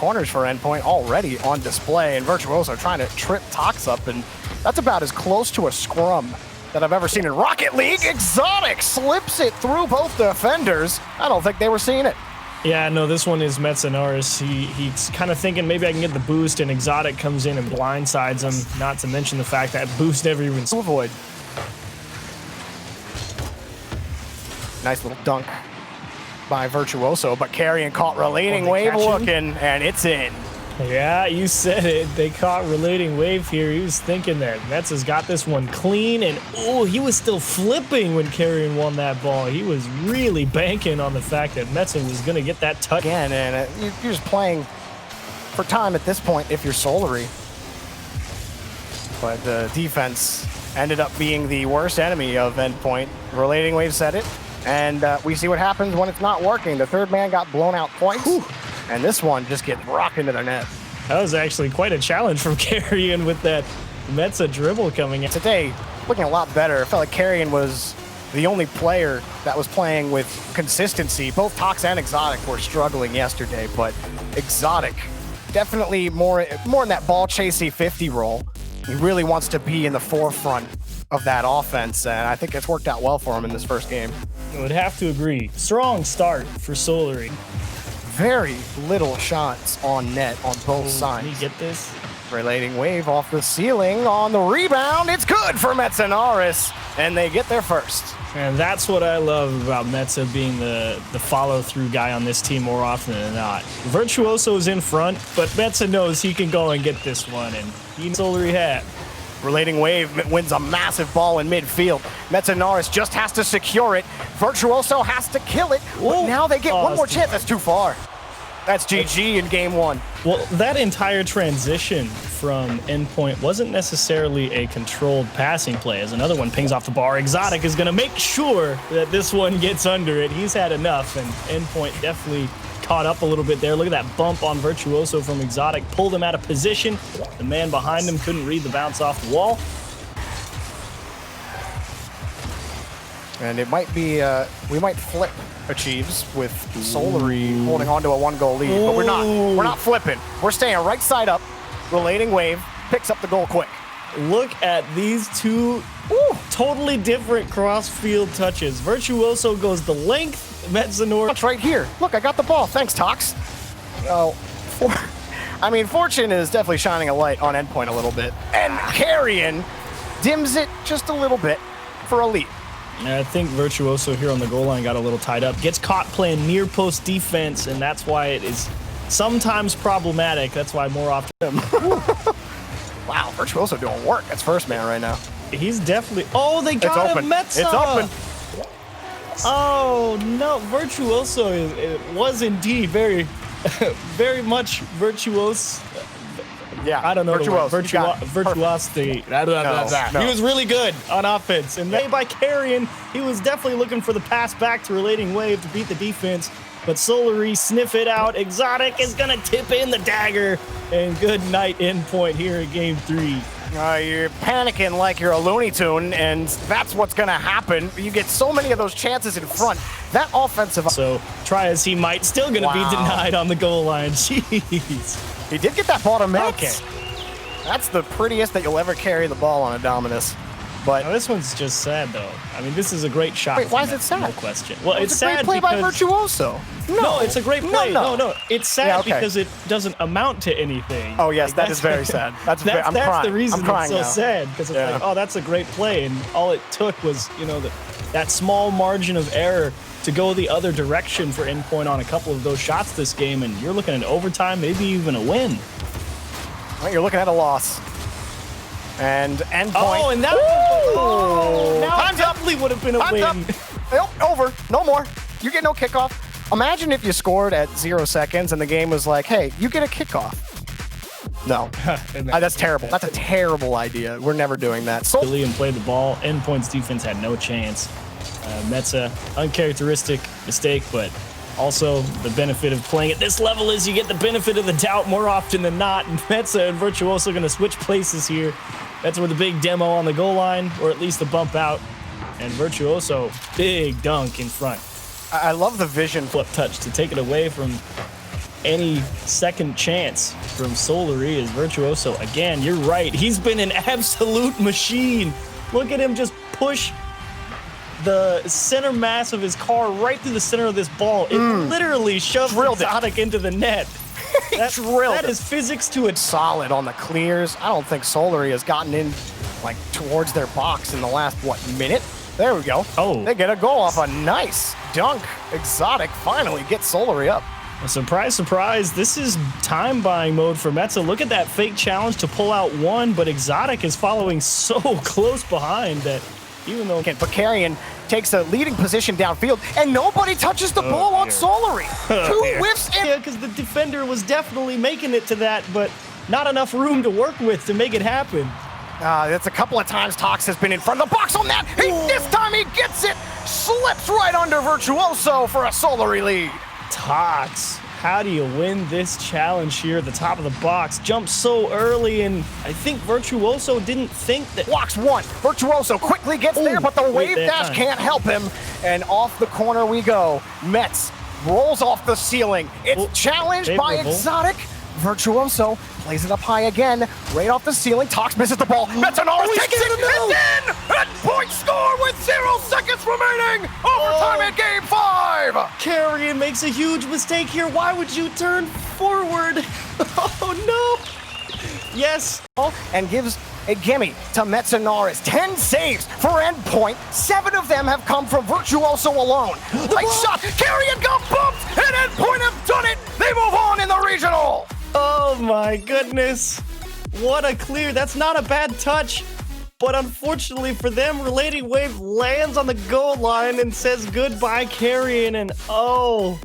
corners for Endpoint already on display, and Virtuoso trying to trip Tox up, and that's about as close to a scrum that I've ever seen in Rocket League. Exotic slips it through both defenders. I don't think they were seeing it. Yeah, no, this one is Metzenaris. He's kind of thinking maybe I can get the boost, and Exotic comes in and blindsides him, not to mention the fact that boost never even to avoid. Nice little dunk by Virtuoso, but Carrion caught Relating Wave looking, and it's in. Yeah, you said it. They caught Relating Wave here. He was thinking that Metz has got this one clean, and oh, he was still flipping when Carrion won that ball. He was really banking on the fact that Metz was going to get that touch. Again, and you're just playing for time at this point if you're Solary. But the defense ended up being the worst enemy of Endpoint. Relating Wave said it, and we see what happens when it's not working. The third man got blown out twice. Whew. And this one just gets rocked into their net. That was actually quite a challenge from Carrion with that Metza dribble coming in. Today, looking a lot better. I felt like Carrion was the only player that was playing with consistency. Both Tox and Exotic were struggling yesterday, but Exotic definitely more in that ball chasey 50 role. He really wants to be in the forefront of that offense, and I think it's worked out well for him in this first game. I would have to agree. Strong start for Solary. Very little shots on net on both sides. Can you get this? Relating Wave off the ceiling on the rebound. It's good for Metzenaris, and they get their first. And that's what I love about Metza being the follow-through guy on this team more often than not. Virtuoso is in front, but Metza knows he can go and get this one, and he Solary had. Relating Wave wins a massive ball in midfield. Metzenaris just has to secure it. Virtuoso has to kill it. But now they get one more chance. That's too far. That's GG in game one. Well, that entire transition from Endpoint wasn't necessarily a controlled passing play. As another one pings off the bar, Exotic is going to make sure that this one gets under it. He's had enough, and Endpoint definitely caught up a little bit there. Look at that bump on Virtuoso from Exotic. Pulled him out of position. The man behind him couldn't read the bounce off the wall. And it might be, we might flip achieves with Solary holding on to a 1-goal lead, but we're not flipping. We're staying right side up. Relating Wave picks up the goal quick. Look at these two totally different cross-field touches. Virtuoso goes the length. Metzenaris right here. Look, I got the ball. Thanks, Tox. Oh, I mean, Fortune is definitely shining a light on Endpoint a little bit. And Carrion dims it just a little bit for Elite. I think Virtuoso here on the goal line got a little tied up. Gets caught playing near post defense, and that's why it is sometimes problematic. That's why more often. Wow, Virtuoso doing work. That's first man right now. He's definitely. Oh, they got him. Metza. It's open. Oh no, Virtuoso it was indeed very, very much virtuose. Yeah, I don't know virtuosity. He was really good on offense, and made by Carrion, he was definitely looking for the pass back to Relating Wave to beat the defense. But Solary sniff it out. Exotic is gonna tip in the dagger, and good night Endpoint here in game 3. You're panicking like you're a Looney Tune, and that's what's going to happen. You get so many of those chances in front. That offensive... So, try as he might, still going to be denied on the goal line. Jeez. He did get that ball to Metz. That's the prettiest that you'll ever carry the ball on a Dominus. But now, this one's just sad, though. I mean, this is a great shot. Wait, why is it sad? No question. Well, it's sad because... It's a great play by Virtuoso. No, it's a great play. No. It's sad okay. because it doesn't amount to anything. Oh, yes, that is very sad. That's the reason it's so now. sad, because it's like, oh, that's a great play, and all it took was, you know, that small margin of error to go the other direction for Endpoint on a couple of those shots this game, and you're looking at overtime, maybe even a win. Well, you're looking at a loss. And Endpoint. Oh, and that now definitely would have been a win. Nope, over. No more. You get no kickoff. Imagine if you scored at 0 seconds and the game was like, hey, you get a kickoff. No. That's terrible. That's a terrible idea. We're never doing that. Billy and played the ball. Endpoint's defense had no chance. Metza, uncharacteristic mistake, but also the benefit of playing at this level is you get the benefit of the doubt more often than not. And Metza and Virtuoso going to switch places here. That's where the big demo on the goal line, or at least the bump out. And Virtuoso, big dunk in front. I love the vision. Flip touch to take it away from any second chance from Solary as Virtuoso. Again, you're right. He's been an absolute machine. Look at him just push the center mass of his car right through the center of this ball. It literally shoved Exotic into the net. That is physics to its solid on the clears. I don't think Solary has gotten in like towards their box in the last, what, minute? There we go. Oh. They get a goal off a nice dunk. Exotic finally gets Solary up. Surprise, surprise. This is time buying mode for Metza. Look at that fake challenge to pull out one, but Exotic is following so close behind that even though Bakarian takes a leading position downfield, and nobody touches the ball on Solary. Two whiffs in. Yeah, because the defender was definitely making it to that, but not enough room to work with to make it happen. That's a couple of times Tox has been in front of the box on that. This time he gets it. Slips right under Virtuoso for a Solary lead. Tox, how do you win this challenge here at the top of the box? Jumped so early, and I think Virtuoso didn't think that. Walks one. Virtuoso quickly gets there, but the wave dash can't help him. And off the corner we go. Mets rolls off the ceiling. It's challenged by Exotic. Virtuoso plays it up high again, right off the ceiling. Tox misses the ball. Metanoris takes it, and then Endpoint score with 0 seconds remaining. Overtime in Game 5. Carrion makes a huge mistake here. Why would you turn forward? Oh no! Yes. And gives a gimme to Metanoris. 10 saves for Endpoint. 7 of them have come from Virtuoso alone. Nice shot. Carrion got bumped, and Endpoint have done it. They move on in the regional. Oh my goodness. What a clear. That's not a bad touch. But unfortunately for them, Relating Wave lands on the goal line and says goodbye, Carrion. And oh,